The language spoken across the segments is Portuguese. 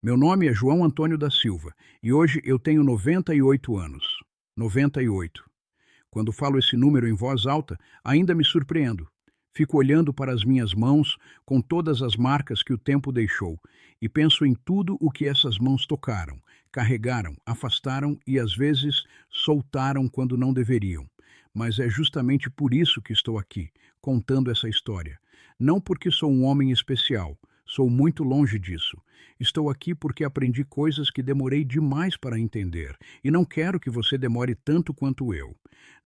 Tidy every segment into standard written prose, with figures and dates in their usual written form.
Meu nome é João Antônio da Silva e hoje eu tenho 98 anos. 98. Quando falo esse número em voz alta, ainda me surpreendo. Fico olhando para as minhas mãos com todas as marcas que o tempo deixou e penso em tudo o que essas mãos tocaram, carregaram, afastaram e às vezes soltaram quando não deveriam. Mas é justamente por isso que estou aqui, contando essa história. Não porque sou um homem especial, sou muito longe disso. Estou aqui porque aprendi coisas que demorei demais para entender e não quero que você demore tanto quanto eu.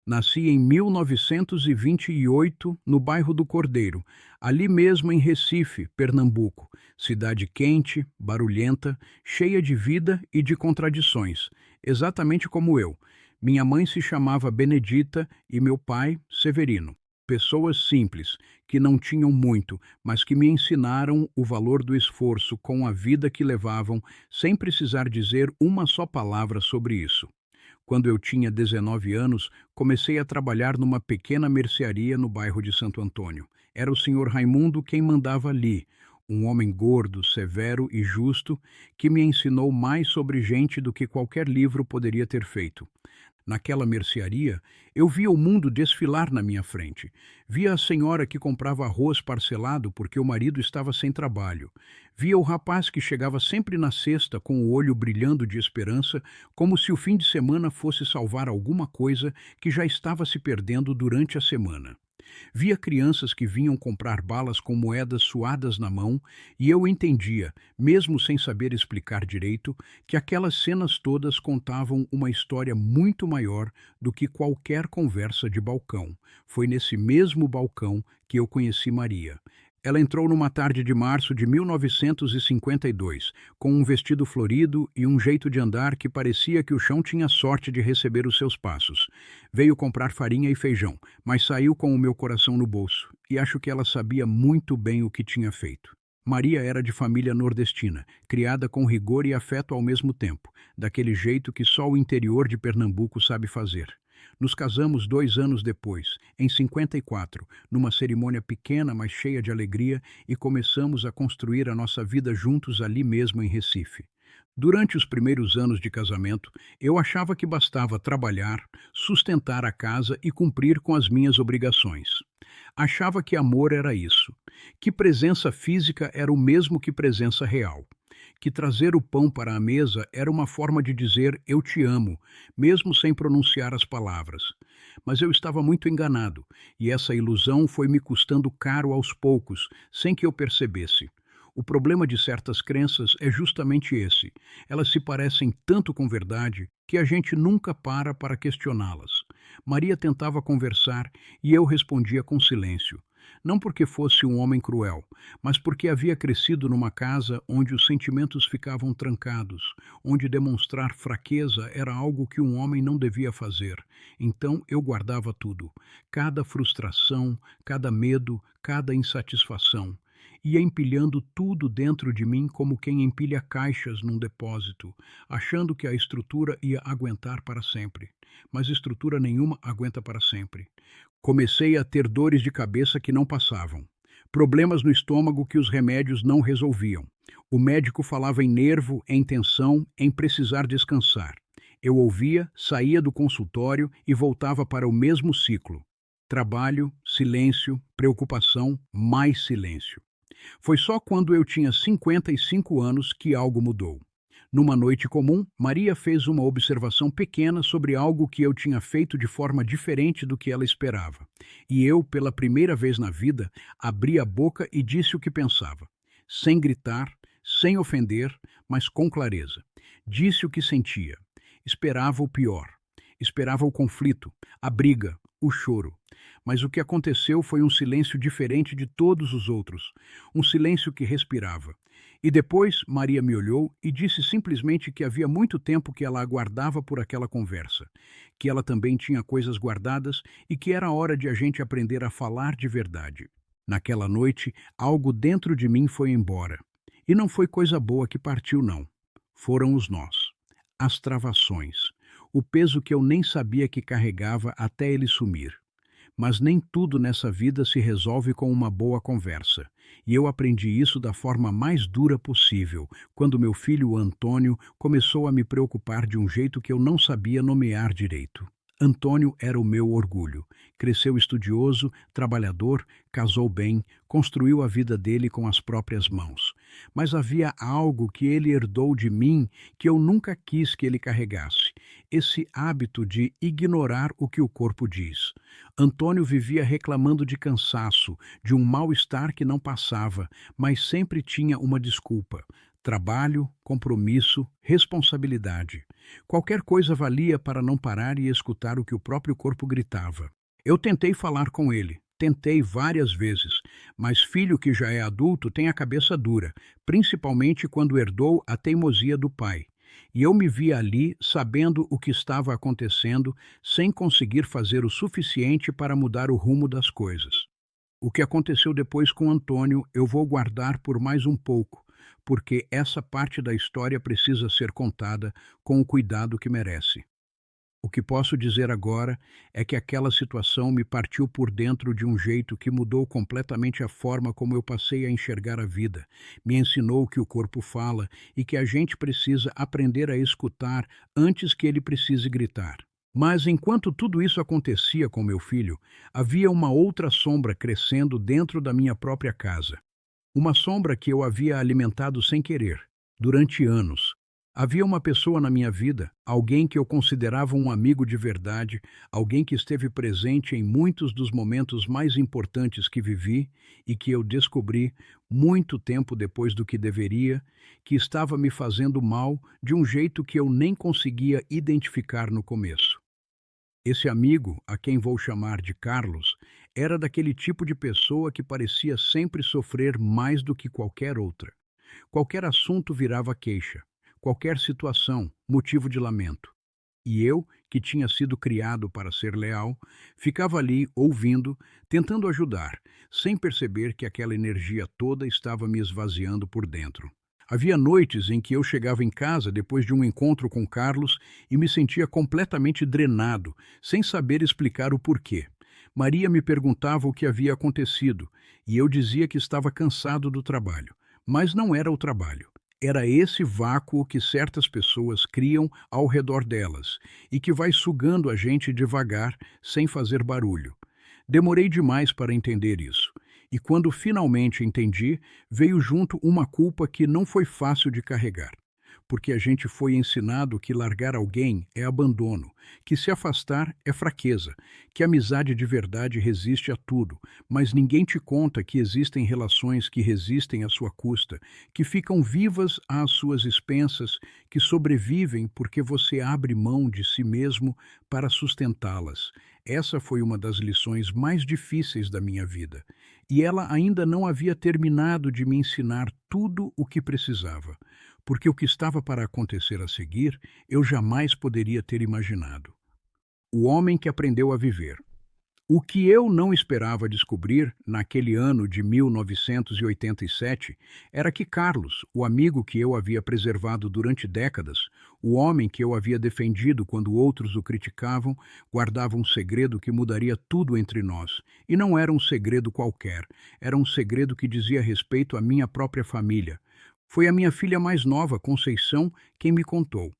Nasci em 1928, no bairro do Cordeiro, ali mesmo em Recife, Pernambuco. Cidade quente, barulhenta, cheia de vida e de contradições, exatamente como eu. Minha mãe se chamava Benedita e meu pai, Severino. Pessoas simples, que não tinham muito, mas que me ensinaram o valor do esforço com a vida que levavam, sem precisar dizer uma só palavra sobre isso. Quando eu tinha 19 anos, comecei a trabalhar numa pequena mercearia no bairro de Santo Antônio. Era o senhor Raimundo quem mandava ali, um homem gordo, severo e justo, que me ensinou mais sobre gente do que qualquer livro poderia ter feito. Naquela mercearia, eu via o mundo desfilar na minha frente. Via a senhora que comprava arroz parcelado porque o marido estava sem trabalho. Via o rapaz que chegava sempre na sexta com o olho brilhando de esperança, como se o fim de semana fosse salvar alguma coisa que já estava se perdendo durante a semana. Via crianças que vinham comprar balas com moedas suadas na mão e eu entendia, mesmo sem saber explicar direito, que aquelas cenas todas contavam uma história muito maior do que qualquer conversa de balcão. Foi nesse mesmo balcão que eu conheci Maria. Ela entrou numa tarde de março de 1952, com um vestido florido e um jeito de andar que parecia que o chão tinha sorte de receber os seus passos. Veio comprar farinha e feijão, mas saiu com o meu coração no bolso, e acho que ela sabia muito bem o que tinha feito. Maria era de família nordestina, criada com rigor e afeto ao mesmo tempo, daquele jeito que só o interior de Pernambuco sabe fazer. Nos casamos 2 anos depois, em 54, numa cerimônia pequena, mas cheia de alegria, e começamos a construir a nossa vida juntos ali mesmo em Recife. Durante os primeiros anos de casamento, eu achava que bastava trabalhar, sustentar a casa e cumprir com as minhas obrigações. Achava que amor era isso, que presença física era o mesmo que presença real, que trazer o pão para a mesa era uma forma de dizer eu te amo, mesmo sem pronunciar as palavras. Mas eu estava muito enganado, e essa ilusão foi me custando caro aos poucos, sem que eu percebesse. O problema de certas crenças é justamente esse. Elas se parecem tanto com verdade que a gente nunca para questioná-las. Maria tentava conversar e eu respondia com silêncio. Não porque fosse um homem cruel, mas porque havia crescido numa casa onde os sentimentos ficavam trancados, onde demonstrar fraqueza era algo que um homem não devia fazer. Então eu guardava tudo, cada frustração, cada medo, cada insatisfação. Ia empilhando tudo dentro de mim como quem empilha caixas num depósito, achando que a estrutura ia aguentar para sempre. Mas estrutura nenhuma aguenta para sempre. Comecei a ter dores de cabeça que não passavam, problemas no estômago que os remédios não resolviam. O médico falava em nervo, em tensão, em precisar descansar. Eu ouvia, saía do consultório e voltava para o mesmo ciclo. Trabalho, silêncio, preocupação, mais silêncio. Foi só quando eu tinha 55 anos que algo mudou. Numa noite comum, Maria fez uma observação pequena sobre algo que eu tinha feito de forma diferente do que ela esperava. E eu, pela primeira vez na vida, abri a boca e disse o que pensava. Sem gritar, sem ofender, mas com clareza. Disse o que sentia. Esperava o pior. Esperava o conflito, a briga, o choro. Mas o que aconteceu foi um silêncio diferente de todos os outros. Um silêncio que respirava. E depois Maria me olhou e disse simplesmente que havia muito tempo que ela aguardava por aquela conversa, que ela também tinha coisas guardadas e que era hora de a gente aprender a falar de verdade. Naquela noite, algo dentro de mim foi embora. E não foi coisa boa que partiu, não. Foram os nós, as travações, o peso que eu nem sabia que carregava até ele sumir. Mas nem tudo nessa vida se resolve com uma boa conversa. E eu aprendi isso da forma mais dura possível, quando meu filho Antônio começou a me preocupar de um jeito que eu não sabia nomear direito. Antônio era o meu orgulho. Cresceu estudioso, trabalhador, casou bem, construiu a vida dele com as próprias mãos. Mas havia algo que ele herdou de mim que eu nunca quis que ele carregasse: esse hábito de ignorar o que o corpo diz. Antônio vivia reclamando de cansaço, de um mal-estar que não passava, mas sempre tinha uma desculpa: trabalho, compromisso, responsabilidade. Qualquer coisa valia para não parar e escutar o que o próprio corpo gritava. Eu tentei falar com ele. Tentei várias vezes, mas filho que já é adulto tem a cabeça dura, principalmente quando herdou a teimosia do pai. E eu me via ali, sabendo o que estava acontecendo, sem conseguir fazer o suficiente para mudar o rumo das coisas. O que aconteceu depois com Antônio eu vou guardar por mais um pouco, porque essa parte da história precisa ser contada com o cuidado que merece. O que posso dizer agora é que aquela situação me partiu por dentro de um jeito que mudou completamente a forma como eu passei a enxergar a vida. Me ensinou que o corpo fala e que a gente precisa aprender a escutar antes que ele precise gritar. Mas enquanto tudo isso acontecia com meu filho, havia uma outra sombra crescendo dentro da minha própria casa. Uma sombra que eu havia alimentado sem querer, durante anos. Havia uma pessoa na minha vida, alguém que eu considerava um amigo de verdade, alguém que esteve presente em muitos dos momentos mais importantes que vivi e que eu descobri, muito tempo depois do que deveria, que estava me fazendo mal de um jeito que eu nem conseguia identificar no começo. Esse amigo, a quem vou chamar de Carlos, era daquele tipo de pessoa que parecia sempre sofrer mais do que qualquer outra. Qualquer assunto virava queixa, qualquer situação, motivo de lamento. E eu, que tinha sido criado para ser leal, ficava ali ouvindo, tentando ajudar, sem perceber que aquela energia toda estava me esvaziando por dentro. Havia noites em que eu chegava em casa depois de um encontro com Carlos e me sentia completamente drenado, sem saber explicar o porquê. Maria me perguntava o que havia acontecido e eu dizia que estava cansado do trabalho. Mas não era o trabalho. Era esse vácuo que certas pessoas criam ao redor delas e que vai sugando a gente devagar, sem fazer barulho. Demorei demais para entender isso. E quando finalmente entendi, veio junto uma culpa que não foi fácil de carregar. Porque a gente foi ensinado que largar alguém é abandono, que se afastar é fraqueza, que a amizade de verdade resiste a tudo, mas ninguém te conta que existem relações que resistem à sua custa, que ficam vivas às suas expensas, que sobrevivem porque você abre mão de si mesmo para sustentá-las. Essa foi uma das lições mais difíceis da minha vida. E ela ainda não havia terminado de me ensinar tudo o que precisava, porque o que estava para acontecer a seguir eu jamais poderia ter imaginado. O homem que aprendeu a viver. O que eu não esperava descobrir naquele ano de 1987 era que Carlos, o amigo que eu havia preservado durante décadas, o homem que eu havia defendido quando outros o criticavam, guardava um segredo que mudaria tudo entre nós. E não era um segredo qualquer, era um segredo que dizia respeito à minha própria família. Foi a minha filha mais nova, Conceição, quem me contou.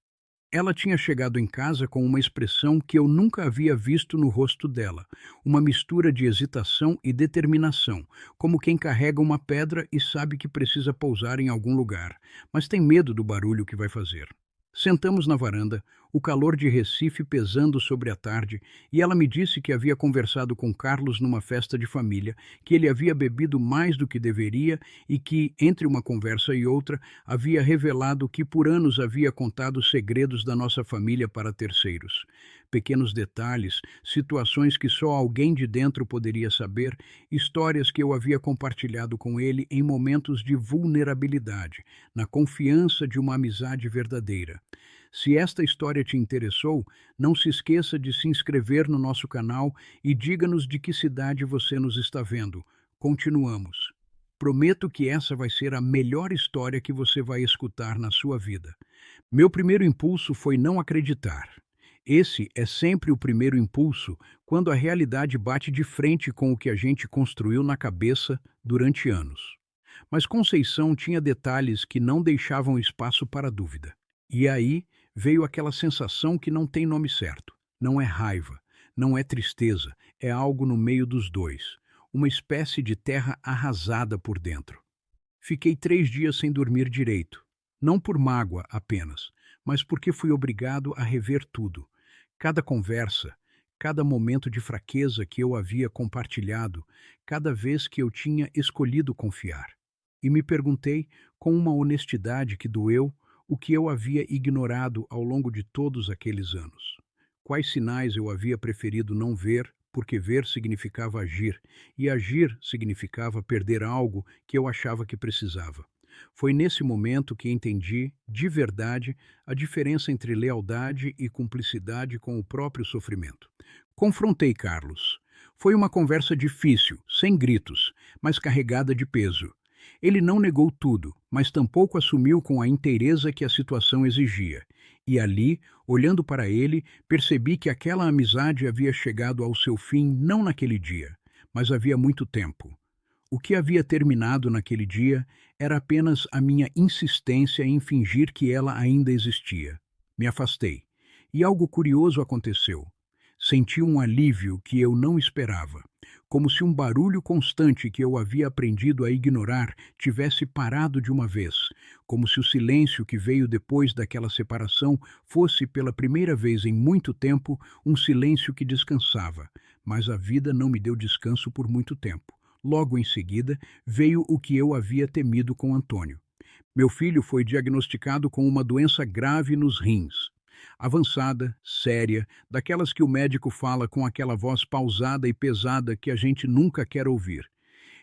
Ela tinha chegado em casa com uma expressão que eu nunca havia visto no rosto dela, uma mistura de hesitação e determinação, como quem carrega uma pedra e sabe que precisa pousar em algum lugar, mas tem medo do barulho que vai fazer. Sentamos na varanda, o calor de Recife pesando sobre a tarde, e ela me disse que havia conversado com Carlos numa festa de família, que ele havia bebido mais do que deveria e que, entre uma conversa e outra, havia revelado que por anos havia contado segredos da nossa família para terceiros. Pequenos detalhes, situações que só alguém de dentro poderia saber, histórias que eu havia compartilhado com ele em momentos de vulnerabilidade, na confiança de uma amizade verdadeira. Se esta história te interessou, não se esqueça de se inscrever no nosso canal e diga-nos de que cidade você nos está vendo. Continuamos. Prometo que essa vai ser a melhor história que você vai escutar na sua vida. Meu primeiro impulso foi não acreditar. Esse é sempre o primeiro impulso quando a realidade bate de frente com o que a gente construiu na cabeça durante anos. Mas Conceição tinha detalhes que não deixavam espaço para dúvida. E aí veio aquela sensação que não tem nome certo. Não é raiva, não é tristeza, é algo no meio dos dois. Uma espécie de terra arrasada por dentro. Fiquei 3 dias sem dormir direito. Não por mágoa apenas, mas porque fui obrigado a rever tudo. Cada conversa, cada momento de fraqueza que eu havia compartilhado, cada vez que eu tinha escolhido confiar. E me perguntei, com uma honestidade que doeu, o que eu havia ignorado ao longo de todos aqueles anos. Quais sinais eu havia preferido não ver, porque ver significava agir, e agir significava perder algo que eu achava que precisava. Foi nesse momento que entendi, de verdade, a diferença entre lealdade e cumplicidade com o próprio sofrimento. Confrontei Carlos. Foi uma conversa difícil, sem gritos, mas carregada de peso. Ele não negou tudo, mas tampouco assumiu com a inteireza que a situação exigia. E ali, olhando para ele, percebi que aquela amizade havia chegado ao seu fim não naquele dia, mas havia muito tempo. O que havia terminado naquele dia era apenas a minha insistência em fingir que ela ainda existia. Me afastei. E algo curioso aconteceu. Senti um alívio que eu não esperava, como se um barulho constante que eu havia aprendido a ignorar tivesse parado de uma vez, como se o silêncio que veio depois daquela separação fosse, pela primeira vez em muito tempo, um silêncio que descansava, mas a vida não me deu descanso por muito tempo. Logo em seguida, veio o que eu havia temido com Antônio. Meu filho foi diagnosticado com uma doença grave nos rins. Avançada, séria, daquelas que o médico fala com aquela voz pausada e pesada que a gente nunca quer ouvir.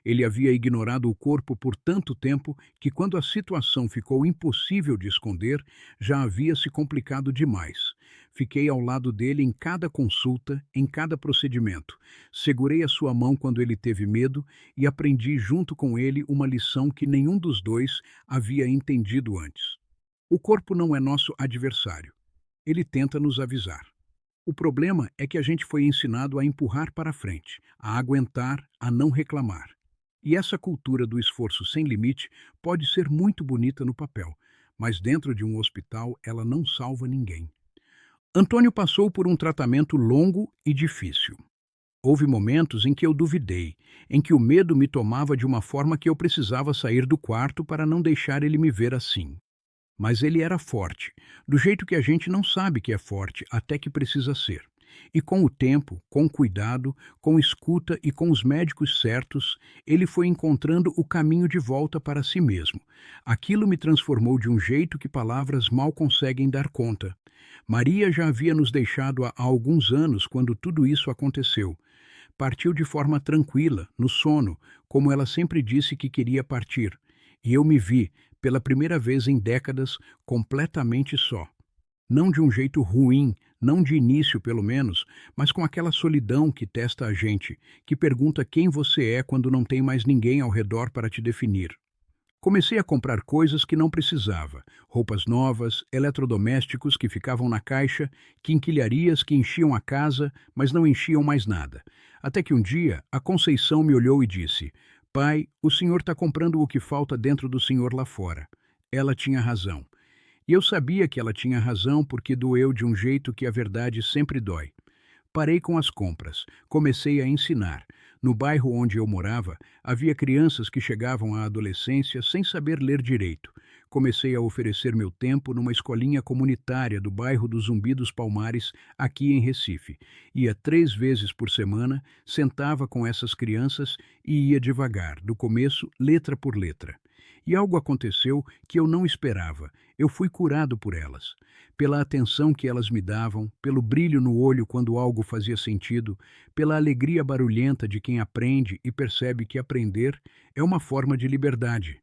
Ele havia ignorado o corpo por tanto tempo que, quando a situação ficou impossível de esconder, já havia se complicado demais. Fiquei ao lado dele em cada consulta, em cada procedimento. Segurei a sua mão quando ele teve medo e aprendi junto com ele uma lição que nenhum dos dois havia entendido antes. O corpo não é nosso adversário. Ele tenta nos avisar. O problema é que a gente foi ensinado a empurrar para frente, a aguentar, a não reclamar. E essa cultura do esforço sem limite pode ser muito bonita no papel, mas dentro de um hospital ela não salva ninguém. Antônio passou por um tratamento longo e difícil. Houve momentos em que eu duvidei, em que o medo me tomava de uma forma que eu precisava sair do quarto para não deixar ele me ver assim. Mas ele era forte, do jeito que a gente não sabe que é forte até que precisa ser. E com o tempo, com cuidado, com escuta e com os médicos certos, ele foi encontrando o caminho de volta para si mesmo. Aquilo me transformou de um jeito que palavras mal conseguem dar conta. Maria já havia nos deixado há alguns anos quando tudo isso aconteceu. Partiu de forma tranquila, no sono, como ela sempre disse que queria partir. E eu me vi, pela primeira vez em décadas, completamente só. Não de um jeito ruim, não de início pelo menos, mas com aquela solidão que testa a gente, que pergunta quem você é quando não tem mais ninguém ao redor para te definir. Comecei a comprar coisas que não precisava, roupas novas, eletrodomésticos que ficavam na caixa, quinquilharias que enchiam a casa, mas não enchiam mais nada. Até que um dia, a Conceição me olhou e disse: "Pai, o senhor está comprando o que falta dentro do senhor lá fora." Ela tinha razão. E eu sabia que ela tinha razão porque doeu de um jeito que a verdade sempre dói. Parei com as compras. Comecei a ensinar. No bairro onde eu morava, havia crianças que chegavam à adolescência sem saber ler direito. Comecei a oferecer meu tempo numa escolinha comunitária do bairro do Zumbi dos Palmares, aqui em Recife. Ia 3 vezes por semana, sentava com essas crianças e ia devagar, do começo, letra por letra. E algo aconteceu que eu não esperava. Eu fui curado por elas. Pela atenção que elas me davam, pelo brilho no olho quando algo fazia sentido, pela alegria barulhenta de quem aprende e percebe que aprender é uma forma de liberdade.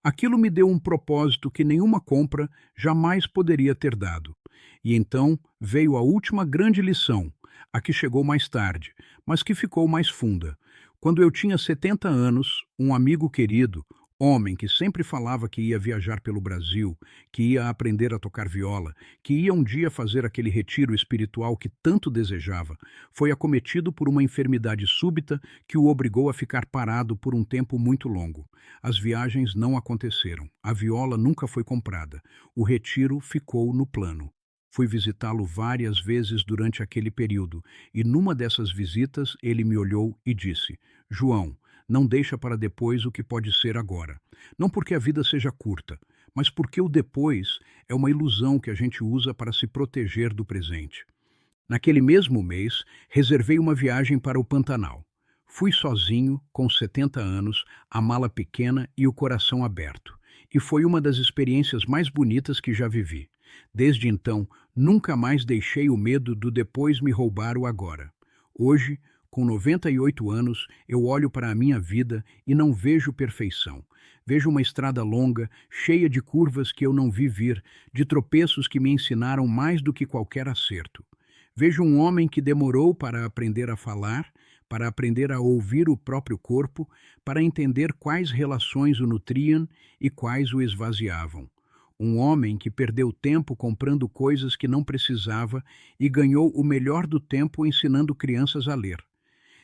Aquilo me deu um propósito que nenhuma compra jamais poderia ter dado. E então veio a última grande lição, a que chegou mais tarde, mas que ficou mais funda. Quando eu tinha 70 anos, um amigo querido, Homem que sempre falava que ia viajar pelo Brasil, que ia aprender a tocar viola, que ia um dia fazer aquele retiro espiritual que tanto desejava, foi acometido por uma enfermidade súbita que o obrigou a ficar parado por um tempo muito longo. As viagens não aconteceram, a viola nunca foi comprada, o retiro ficou no plano. Fui visitá-lo várias vezes durante aquele período, e numa dessas visitas ele me olhou e disse: João, não deixa para depois o que pode ser agora. Não porque a vida seja curta, mas porque o depois é uma ilusão que a gente usa para se proteger do presente. Naquele mesmo mês, reservei uma viagem para o Pantanal. Fui sozinho, com 70 anos, a mala pequena e o coração aberto. E foi uma das experiências mais bonitas que já vivi. Desde então, nunca mais deixei o medo do depois me roubar o agora. Hoje, com 98 anos, eu olho para a minha vida e não vejo perfeição. Vejo uma estrada longa, cheia de curvas que eu não vi vir, de tropeços que me ensinaram mais do que qualquer acerto. Vejo um homem que demorou para aprender a falar, para aprender a ouvir o próprio corpo, para entender quais relações o nutriam e quais o esvaziavam. Um homem que perdeu tempo comprando coisas que não precisava e ganhou o melhor do tempo ensinando crianças a ler.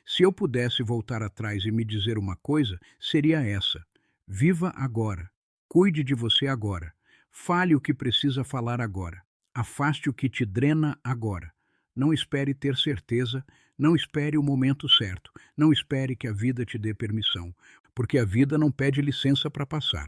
Se eu pudesse voltar atrás e me dizer uma coisa, seria essa: viva agora, cuide de você agora, fale o que precisa falar agora, afaste o que te drena agora. Não espere ter certeza, não espere o momento certo, não espere que a vida te dê permissão, porque a vida não pede licença para passar.